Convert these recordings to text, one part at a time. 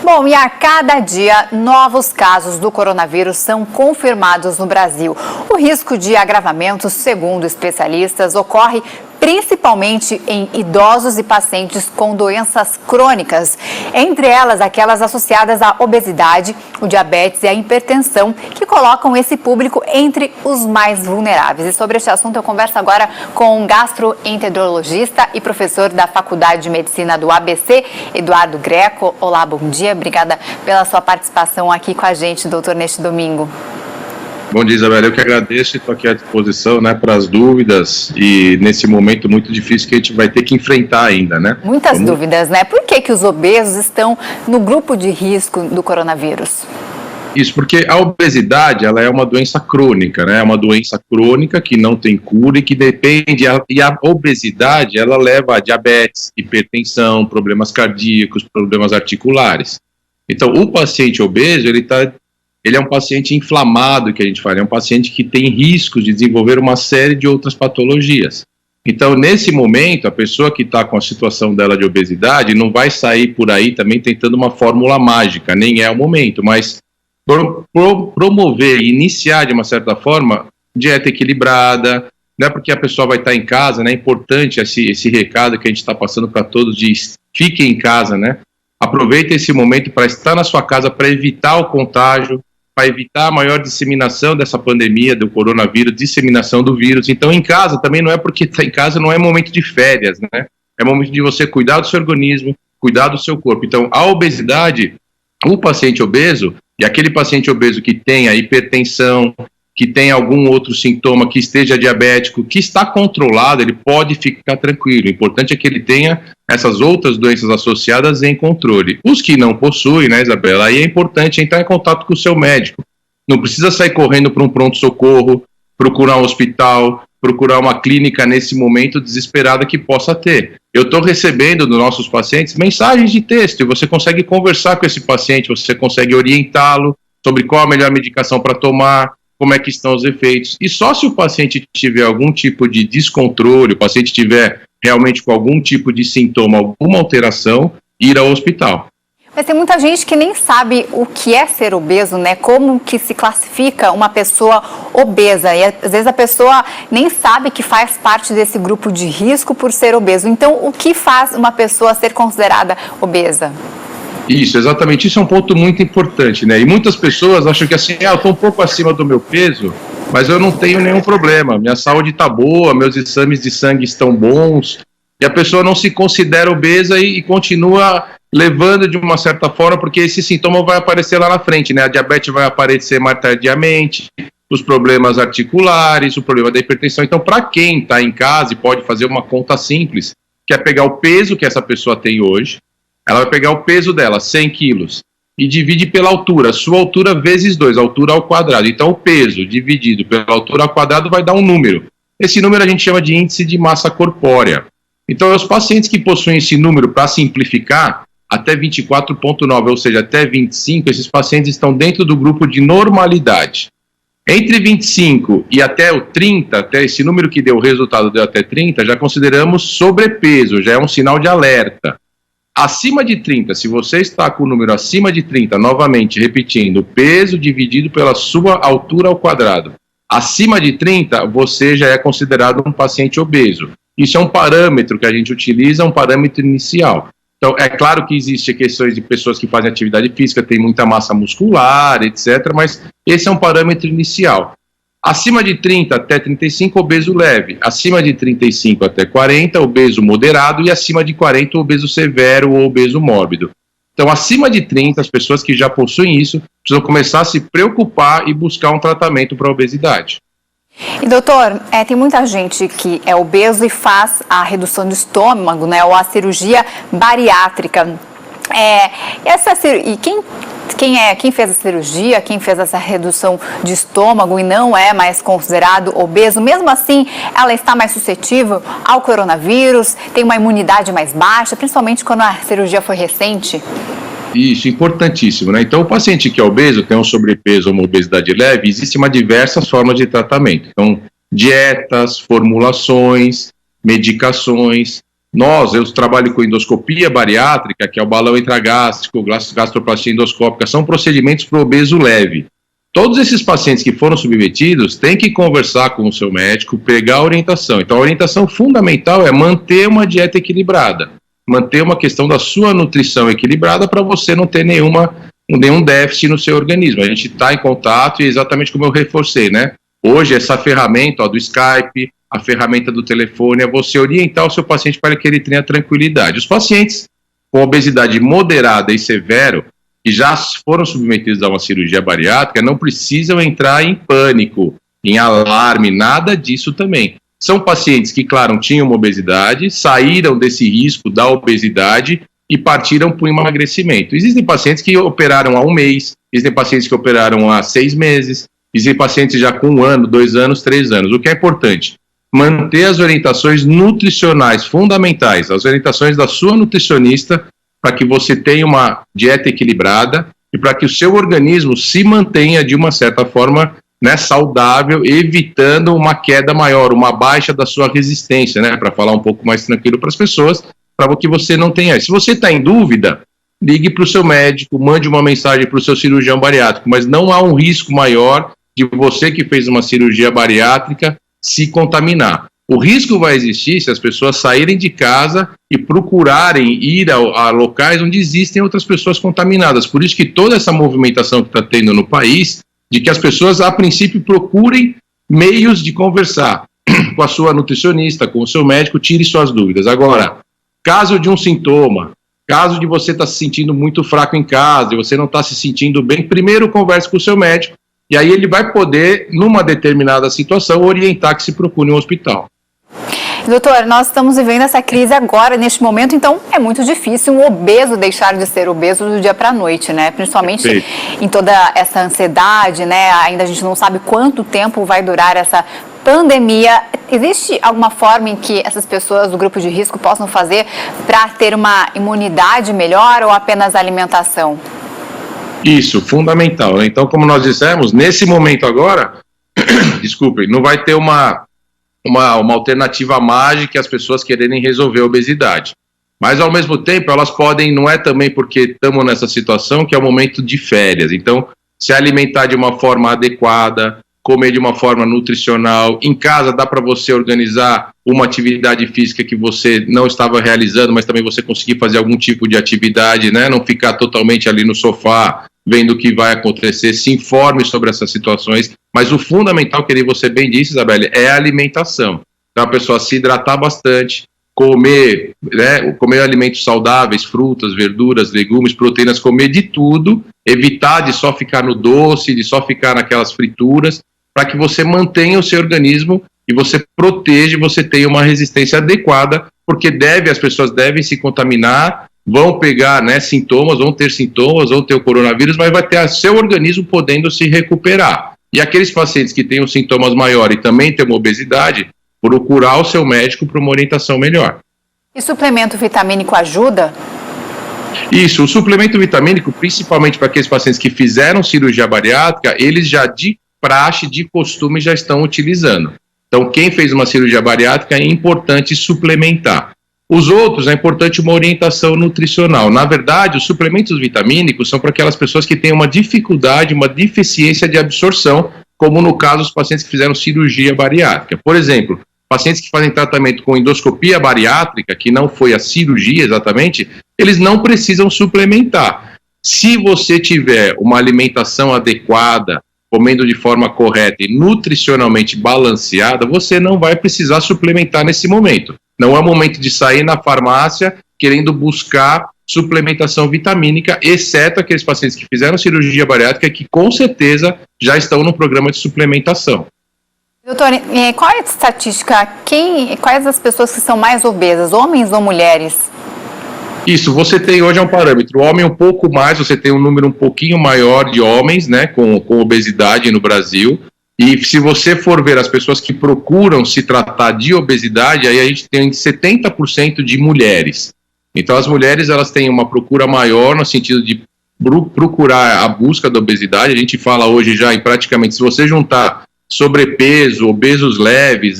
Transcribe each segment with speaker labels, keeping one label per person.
Speaker 1: Bom, e a cada dia, novos casos do coronavírus são confirmados no Brasil. O risco de agravamento, segundo especialistas, ocorre principalmente em idosos e pacientes com doenças crônicas, entre elas aquelas associadas à obesidade, o diabetes e a hipertensão, que colocam esse público entre os mais vulneráveis. E sobre este assunto eu converso agora com um gastroenterologista e professor da Faculdade de Medicina do ABC, Eduardo Greco. Olá, bom dia, obrigada pela sua participação aqui com a gente, doutor, neste domingo.
Speaker 2: Bom dia, Isabela. Eu que agradeço e estou aqui à disposição, para as dúvidas e nesse momento muito difícil que a gente vai ter que enfrentar ainda,
Speaker 1: Muitas dúvidas, Por que os obesos estão no grupo de risco do coronavírus?
Speaker 2: Isso, porque a obesidade, ela é uma doença crônica, É uma doença crônica que não tem cura e que depende, e a obesidade, ela leva a diabetes, hipertensão, problemas cardíacos, problemas articulares. Então, o paciente obeso, ele é um paciente inflamado, que a gente fala, é um paciente que tem riscos de desenvolver uma série de outras patologias. Então, nesse momento, a pessoa que está com a situação dela de obesidade não vai sair por aí também tentando uma fórmula mágica, nem é o momento, mas promover e iniciar, de uma certa forma, dieta equilibrada, porque a pessoa vai estar em casa, é importante esse recado que a gente está passando para todos de fiquem em casa, Aproveita esse momento para estar na sua casa, para evitar o contágio, para evitar a maior disseminação dessa pandemia, do coronavírus, disseminação do vírus. Então, em casa, também não é porque está em casa, não é momento de férias, É momento de você cuidar do seu organismo, cuidar do seu corpo. Então, a obesidade, o paciente obeso, e aquele paciente obeso que tem a hipertensão, que tem algum outro sintoma, que esteja diabético, que está controlado, ele pode ficar tranquilo. O importante é que ele tenha essas outras doenças associadas em controle. Os que não possuem, Isabela, aí é importante entrar em contato com o seu médico. Não precisa sair correndo para um pronto-socorro, procurar um hospital, procurar uma clínica nesse momento desesperada que possa ter. Eu estou recebendo dos nossos pacientes mensagens de texto e você consegue conversar com esse paciente, você consegue orientá-lo sobre qual a melhor medicação para tomar, como é que estão os efeitos. E só se o paciente tiver algum tipo de descontrole, o paciente tiver realmente com algum tipo de sintoma, alguma alteração, ir ao hospital.
Speaker 1: Mas tem muita gente que nem sabe o que é ser obeso, Como que se classifica uma pessoa obesa. E às vezes a pessoa nem sabe que faz parte desse grupo de risco por ser obeso. Então, o que faz uma pessoa ser considerada obesa?
Speaker 2: Isso, exatamente. Isso é um ponto muito importante, E muitas pessoas acham que assim, eu estou um pouco acima do meu peso, mas eu não tenho nenhum problema. Minha saúde está boa, meus exames de sangue estão bons. E a pessoa não se considera obesa e continua levando de uma certa forma, porque esse sintoma vai aparecer lá na frente, A diabetes vai aparecer mais tardiamente, os problemas articulares, o problema da hipertensão. Então, para quem está em casa e pode fazer uma conta simples, que é pegar o peso que essa pessoa tem hoje, ela vai pegar o peso dela, 100 quilos, e divide pela altura, sua altura vezes 2, altura ao quadrado. Então, o peso dividido pela altura ao quadrado vai dar um número. Esse número a gente chama de índice de massa corpórea. Então, os pacientes que possuem esse número, para simplificar, até 24,9, ou seja, até 25, esses pacientes estão dentro do grupo de normalidade. Entre 25 e até o 30, até esse número que deu o resultado deu até 30, já consideramos sobrepeso, já é um sinal de alerta. Acima de 30, se você está com o número acima de 30, novamente repetindo, peso dividido pela sua altura ao quadrado. Acima de 30, você já é considerado um paciente obeso. Isso é um parâmetro que a gente utiliza, um parâmetro inicial. Então, é claro que existem questões de pessoas que fazem atividade física, tem muita massa muscular, etc., mas esse é um parâmetro inicial. Acima de 30 até 35, obeso leve. Acima de 35 até 40, obeso moderado. E acima de 40, obeso severo ou obeso mórbido. Então, acima de 30, as pessoas que já possuem isso precisam começar a se preocupar e buscar um tratamento para a obesidade.
Speaker 1: E doutor, tem muita gente que é obeso e faz a redução do estômago, ou a cirurgia bariátrica. E quem fez a cirurgia, quem fez essa redução de estômago e não é mais considerado obeso, mesmo assim ela está mais suscetível ao coronavírus, tem uma imunidade mais baixa, principalmente quando a cirurgia foi recente?
Speaker 2: Isso, importantíssimo, Então, o paciente que é obeso, tem um sobrepeso ou uma obesidade leve, existe diversas formas de tratamento. Então, dietas, formulações, medicações. Eu trabalho com endoscopia bariátrica, que é o balão intragástrico, gastroplastia endoscópica, são procedimentos para o obeso leve. Todos esses pacientes que foram submetidos têm que conversar com o seu médico, pegar a orientação. Então, a orientação fundamental é manter uma dieta equilibrada, manter uma questão da sua nutrição equilibrada para você não ter nenhum déficit no seu organismo. A gente está em contato e exatamente como eu reforcei, né? Hoje, essa ferramenta do Skype, a ferramenta do telefone, é você orientar o seu paciente para que ele tenha tranquilidade. Os pacientes com obesidade moderada e severa, que já foram submetidos a uma cirurgia bariátrica, não precisam entrar em pânico, em alarme, nada disso também. São pacientes que, claro, tinham uma obesidade, saíram desse risco da obesidade e partiram para o emagrecimento. Existem pacientes que operaram há 1 mês, existem pacientes que operaram há 6 meses, existem pacientes já com 1 ano, 2 anos, 3 anos. O que é importante? Manter as orientações nutricionais fundamentais, as orientações da sua nutricionista, para que você tenha uma dieta equilibrada e para que o seu organismo se mantenha, de uma certa forma, né, saudável, evitando uma queda maior, uma baixa da sua resistência, né, para falar um pouco mais tranquilo para as pessoas, para que você não tenha. Se você está em dúvida, ligue para o seu médico, mande uma mensagem para o seu cirurgião bariátrico, mas não há um risco maior de você que fez uma cirurgia bariátrica se contaminar. O risco vai existir se as pessoas saírem de casa e procurarem ir a locais onde existem outras pessoas contaminadas. Por isso que toda essa movimentação que está tendo no país, de que as pessoas, a princípio, procurem meios de conversar com a sua nutricionista, com o seu médico, tire suas dúvidas. Agora, caso de um sintoma, caso de você estar se sentindo muito fraco em casa e você não está se sentindo bem, primeiro converse com o seu médico, e aí ele vai poder, numa determinada situação, orientar que se procure um hospital.
Speaker 1: Doutor, nós estamos vivendo essa crise agora, neste momento, então é muito difícil um obeso deixar de ser obeso do dia para a noite, né? Principalmente em toda essa ansiedade, né? Ainda a gente não sabe quanto tempo vai durar essa pandemia. Existe alguma forma em que essas pessoas do grupo de risco possam fazer para ter uma imunidade melhor ou apenas alimentação?
Speaker 2: Isso, fundamental. Então, como nós dissemos, nesse momento agora, desculpem, não vai ter uma alternativa mágica as pessoas quererem resolver a obesidade. Mas, ao mesmo tempo, elas podem, não é também porque estamos nessa situação que é o momento de férias. Então, se alimentar de uma forma adequada, comer de uma forma nutricional. Em casa dá para você organizar uma atividade física que você não estava realizando, mas também você conseguir fazer algum tipo de atividade, né? Não ficar totalmente ali no sofá, vendo o que vai acontecer, se informe sobre essas situações, mas o fundamental, que você bem disse, Isabelle, é a alimentação. Então a pessoa se hidratar bastante, comer alimentos saudáveis, frutas, verduras, legumes, proteínas, comer de tudo, evitar de só ficar no doce, de só ficar naquelas frituras, para que você mantenha o seu organismo e você proteja, você tenha uma resistência adequada, porque as pessoas devem se contaminar, vão pegar, né, sintomas, vão ter o coronavírus, mas vai ter seu organismo podendo se recuperar. E aqueles pacientes que têm os sintomas maiores e também têm uma obesidade, procurar o seu médico para uma orientação melhor.
Speaker 1: E suplemento vitamínico ajuda?
Speaker 2: Isso, o suplemento vitamínico, principalmente para aqueles pacientes que fizeram cirurgia bariátrica, eles já de praxe, de costume, já estão utilizando. Então, quem fez uma cirurgia bariátrica, é importante suplementar. Os outros, é importante uma orientação nutricional. Na verdade, os suplementos vitamínicos são para aquelas pessoas que têm uma dificuldade, uma deficiência de absorção, como no caso dos pacientes que fizeram cirurgia bariátrica. Por exemplo, pacientes que fazem tratamento com endoscopia bariátrica, que não foi a cirurgia exatamente, eles não precisam suplementar. Se você tiver uma alimentação adequada, comendo de forma correta e nutricionalmente balanceada, você não vai precisar suplementar nesse momento. Não é o momento de sair na farmácia querendo buscar suplementação vitamínica, exceto aqueles pacientes que fizeram cirurgia bariátrica, que com certeza já estão no programa de suplementação.
Speaker 1: Doutor, qual é a estatística? Quais as pessoas que são mais obesas, homens ou mulheres?
Speaker 2: Isso, você tem hoje um parâmetro, o homem um pouco mais, você tem um número um pouquinho maior de homens, né, com obesidade no Brasil, e se você for ver as pessoas que procuram se tratar de obesidade, aí a gente tem 70% de mulheres. Então as mulheres, elas têm uma procura maior no sentido de procurar a busca da obesidade. A gente fala hoje já em praticamente, se você juntar sobrepeso, obesos leves,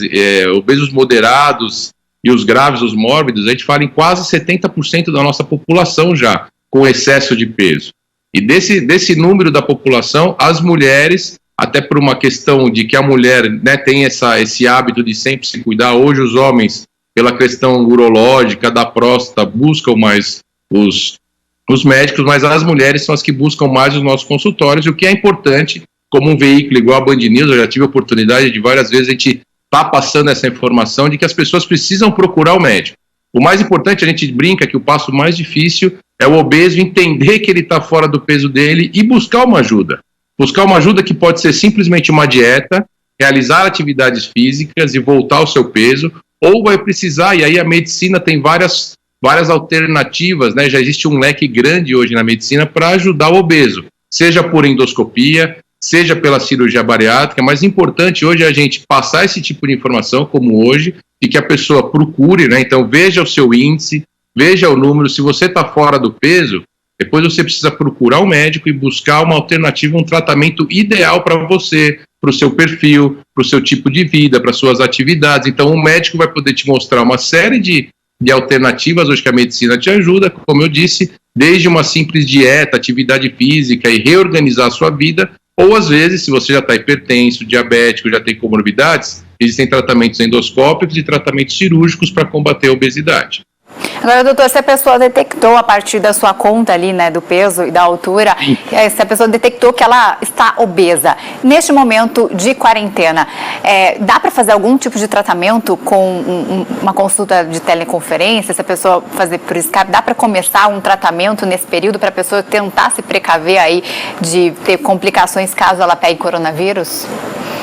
Speaker 2: obesos moderados e os graves, os mórbidos, a gente fala em quase 70% da nossa população já com excesso de peso. E desse número da população, as mulheres, até por uma questão de que a mulher, né, tem esse hábito de sempre se cuidar, hoje os homens, pela questão urológica da próstata, buscam mais os médicos, mas as mulheres são as que buscam mais os nossos consultórios, e o que é importante, como um veículo igual a Band News, eu já tive a oportunidade de várias vezes a gente está passando essa informação de que as pessoas precisam procurar o médico. O mais importante, a gente brinca que o passo mais difícil é o obeso entender que ele está fora do peso dele e buscar uma ajuda. Buscar uma ajuda que pode ser simplesmente uma dieta, realizar atividades físicas e voltar ao seu peso, ou vai precisar, e aí a medicina tem várias alternativas, né? Já existe um leque grande hoje na medicina para ajudar o obeso, seja por endoscopia, seja pela cirurgia bariátrica, mas importante hoje é a gente passar esse tipo de informação, como hoje, e que a pessoa procure, né? Então veja o seu índice, veja o número, se você está fora do peso, depois você precisa procurar um médico e buscar uma alternativa, um tratamento ideal para você, para o seu perfil, para o seu tipo de vida, para suas atividades. Então o médico vai poder te mostrar uma série de alternativas hoje que a medicina te ajuda, como eu disse, desde uma simples dieta, atividade física e reorganizar a sua vida, ou às vezes, se você já está hipertenso, diabético, já tem comorbidades, existem tratamentos endoscópicos e tratamentos cirúrgicos para combater a obesidade.
Speaker 1: Agora, doutor, se a pessoa detectou a partir da sua conta ali, né, do peso e da altura, se a pessoa detectou que ela está obesa, neste momento de quarentena, dá para fazer algum tipo de tratamento com uma consulta de teleconferência, se a pessoa fazer por Skype, dá para começar um tratamento nesse período para a pessoa tentar se precaver aí de ter complicações caso ela pegue coronavírus?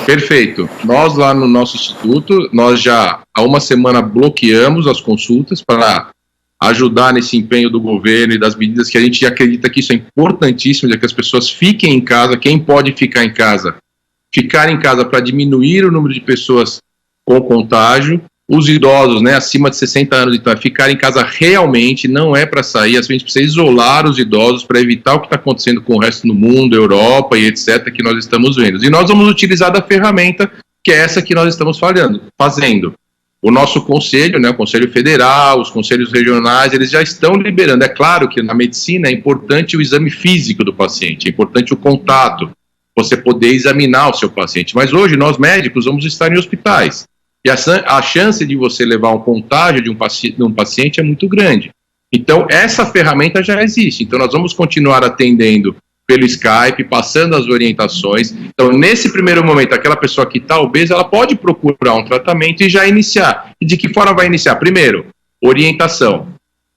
Speaker 2: Perfeito. Nós lá no nosso instituto, nós já há uma semana bloqueamos as consultas para ajudar nesse empenho do governo e das medidas que a gente acredita que isso é importantíssimo, de que as pessoas fiquem em casa, quem pode ficar em casa para diminuir o número de pessoas com contágio, os idosos, né, acima de 60 anos, então, ficar em casa realmente, não é para sair, a gente precisa isolar os idosos para evitar o que está acontecendo com o resto do mundo, Europa e etc., que nós estamos vendo. E nós vamos utilizar da ferramenta que é essa que nós estamos fazendo. O nosso conselho, né, o Conselho Federal, os conselhos regionais, eles já estão liberando. É claro que na medicina é importante o exame físico do paciente, é importante o contato, você poder examinar o seu paciente. Mas hoje nós médicos vamos estar em hospitais. E a chance de você levar um contágio de um paciente é muito grande. Então, essa ferramenta já existe. Então, nós vamos continuar atendendo pelo Skype, passando as orientações. Então, nesse primeiro momento, aquela pessoa que está obesa, ela pode procurar um tratamento e já iniciar. E de que forma vai iniciar? Primeiro, orientação.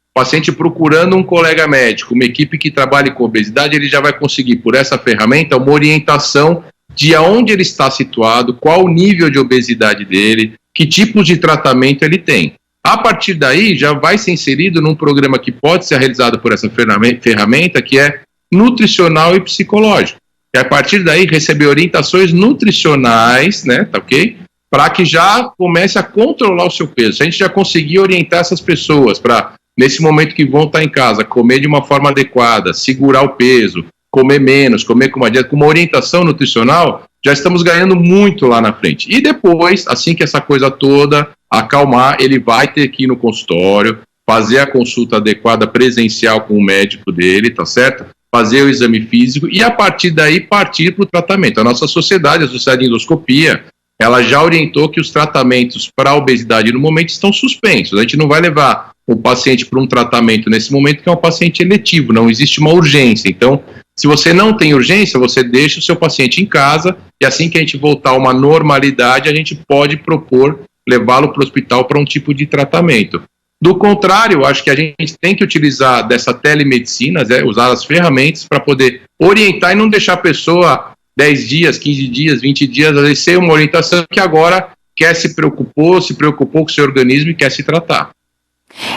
Speaker 2: O paciente procurando um colega médico, uma equipe que trabalhe com obesidade, ele já vai conseguir, por essa ferramenta, uma orientação de onde ele está situado, qual o nível de obesidade dele, que tipos de tratamento ele tem. A partir daí, já vai ser inserido num programa que pode ser realizado por essa ferramenta, que é nutricional e psicológico. E a partir daí, receber orientações nutricionais, né, tá ok? Para que já comece a controlar o seu peso. Se a gente já conseguir orientar essas pessoas para, nesse momento que vão estar em casa, comer de uma forma adequada, segurar o peso, comer menos, comer com uma dieta, com uma orientação nutricional, já estamos ganhando muito lá na frente. E depois, assim que essa coisa toda acalmar, ele vai ter que ir no consultório, fazer a consulta adequada presencial com o médico dele, tá certo? Fazer o exame físico e, a partir daí, partir para o tratamento. A nossa sociedade, a Sociedade de Endoscopia, ela já orientou que os tratamentos para a obesidade no momento estão suspensos. A gente não vai levar o paciente para um tratamento nesse momento, que é um paciente eletivo, não existe uma urgência. Então, se você não tem urgência, você deixa o seu paciente em casa e assim que a gente voltar a uma normalidade, a gente pode propor levá-lo para o hospital para um tipo de tratamento. Do contrário, acho que a gente tem que utilizar dessa telemedicina, usar as ferramentas para poder orientar e não deixar a pessoa 10 dias, 15 dias, 20 dias, às vezes sem uma orientação que agora se preocupou com o seu organismo e quer se tratar.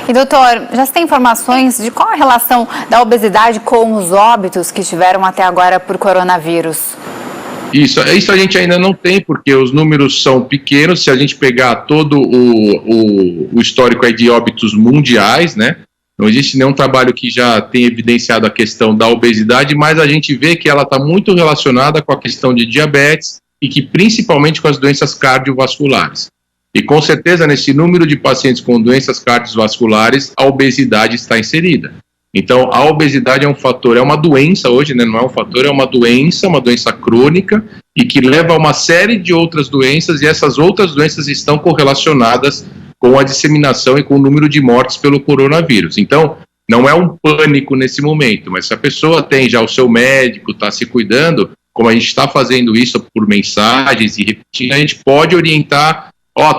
Speaker 1: E doutor, já se tem informações de qual a relação da obesidade com os óbitos que tiveram até agora por coronavírus?
Speaker 2: Isso a gente ainda não tem, porque os números são pequenos. Se a gente pegar todo o histórico aí de óbitos mundiais, né? Não existe nenhum trabalho que já tenha evidenciado a questão da obesidade, mas a gente vê que ela está muito relacionada com a questão de diabetes e que principalmente com as doenças cardiovasculares. E com certeza, nesse número de pacientes com doenças cardiovasculares, a obesidade está inserida. Então, a obesidade é um fator, é uma doença hoje, né? Não é um fator, é uma doença crônica e que leva a uma série de outras doenças, e essas outras doenças estão correlacionadas com a disseminação e com o número de mortes pelo coronavírus. Então, não é um pânico nesse momento, mas se a pessoa tem já o seu médico, está se cuidando, como a gente está fazendo isso por mensagens e repetindo, a gente pode orientar,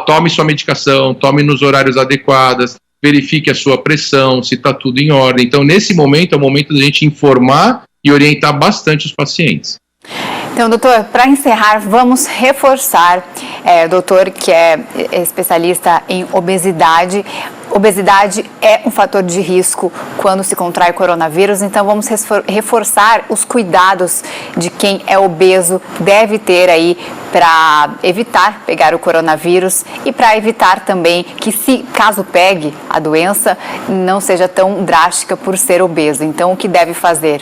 Speaker 2: tome sua medicação, tome nos horários adequados, verifique a sua pressão, se está tudo em ordem. Então, nesse momento, é o momento da gente informar e orientar bastante os pacientes.
Speaker 1: Então, doutor, para encerrar, vamos reforçar, doutor, que é especialista em obesidade. Obesidade é um fator de risco quando se contrai o coronavírus, então vamos reforçar os cuidados de quem é obeso deve ter aí para evitar pegar o coronavírus e para evitar também que, se caso pegue a doença, não seja tão drástica por ser obeso. Então, o que deve fazer?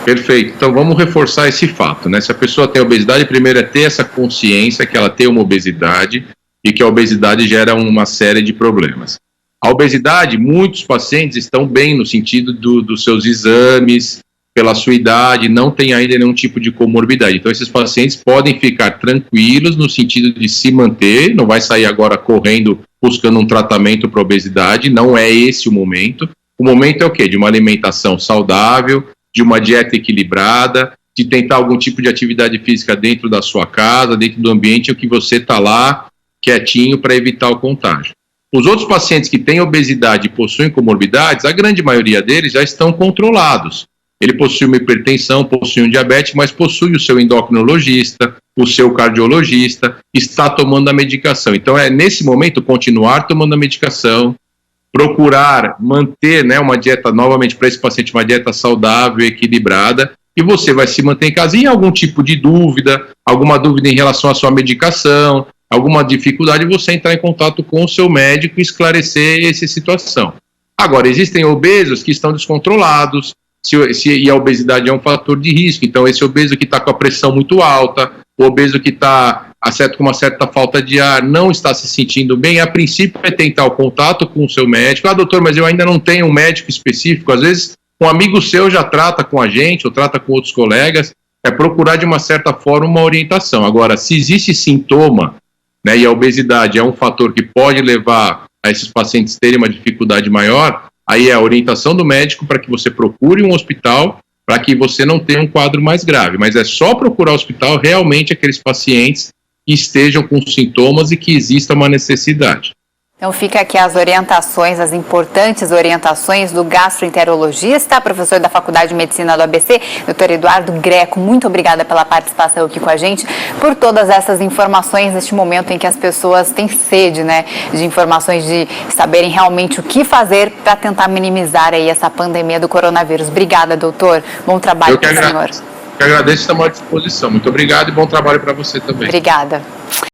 Speaker 2: Perfeito. Então, vamos reforçar esse fato, né? Se a pessoa tem obesidade, primeiro é ter essa consciência que ela tem uma obesidade e que a obesidade gera uma série de problemas. A obesidade, muitos pacientes estão bem no sentido dos seus exames, pela sua idade, não tem ainda nenhum tipo de comorbidade. Então, esses pacientes podem ficar tranquilos no sentido de se manter, não vai sair agora correndo buscando um tratamento para obesidade, não é esse o momento. O momento é o quê? De uma alimentação saudável, de uma dieta equilibrada, de tentar algum tipo de atividade física dentro da sua casa, dentro do ambiente em que você está lá quietinho para evitar o contágio. Os outros pacientes que têm obesidade e possuem comorbidades, a grande maioria deles já estão controlados. Ele possui uma hipertensão, possui um diabetes, mas possui o seu endocrinologista, o seu cardiologista, está tomando a medicação. Então, é nesse momento continuar tomando a medicação, procurar manter, né, uma dieta, novamente para esse paciente, uma dieta saudável, equilibrada, e você vai se manter em casa. E algum tipo de dúvida, alguma dúvida em relação à sua medicação, alguma dificuldade, você entrar em contato com o seu médico e esclarecer essa situação. Agora, existem obesos que estão descontrolados, e a obesidade é um fator de risco. Então, esse obeso que está com a pressão muito alta, o obeso que está com uma certa falta de ar, não está se sentindo bem, a princípio é tentar o contato com o seu médico. Doutor, mas eu ainda não tenho um médico específico. Às vezes, um amigo seu já trata com a gente, ou trata com outros colegas, é procurar de uma certa forma uma orientação. Agora, se existe sintoma, né, e a obesidade é um fator que pode levar a esses pacientes terem uma dificuldade maior, aí é a orientação do médico para que você procure um hospital, para que você não tenha um quadro mais grave. Mas é só procurar o hospital realmente aqueles pacientes que estejam com sintomas e que exista uma necessidade.
Speaker 1: Então fica aqui as orientações, as importantes orientações do gastroenterologista, professor da Faculdade de Medicina do ABC, Dr. Eduardo Greco. Muito obrigada pela participação aqui com a gente, por todas essas informações neste momento em que as pessoas têm sede, né, de informações, de saberem realmente o que fazer para tentar minimizar aí essa pandemia do coronavírus. Obrigada, doutor. Bom trabalho para o senhor.
Speaker 2: Eu que agradeço, estamos à disposição. Muito obrigado e bom trabalho para você também.
Speaker 1: Obrigada.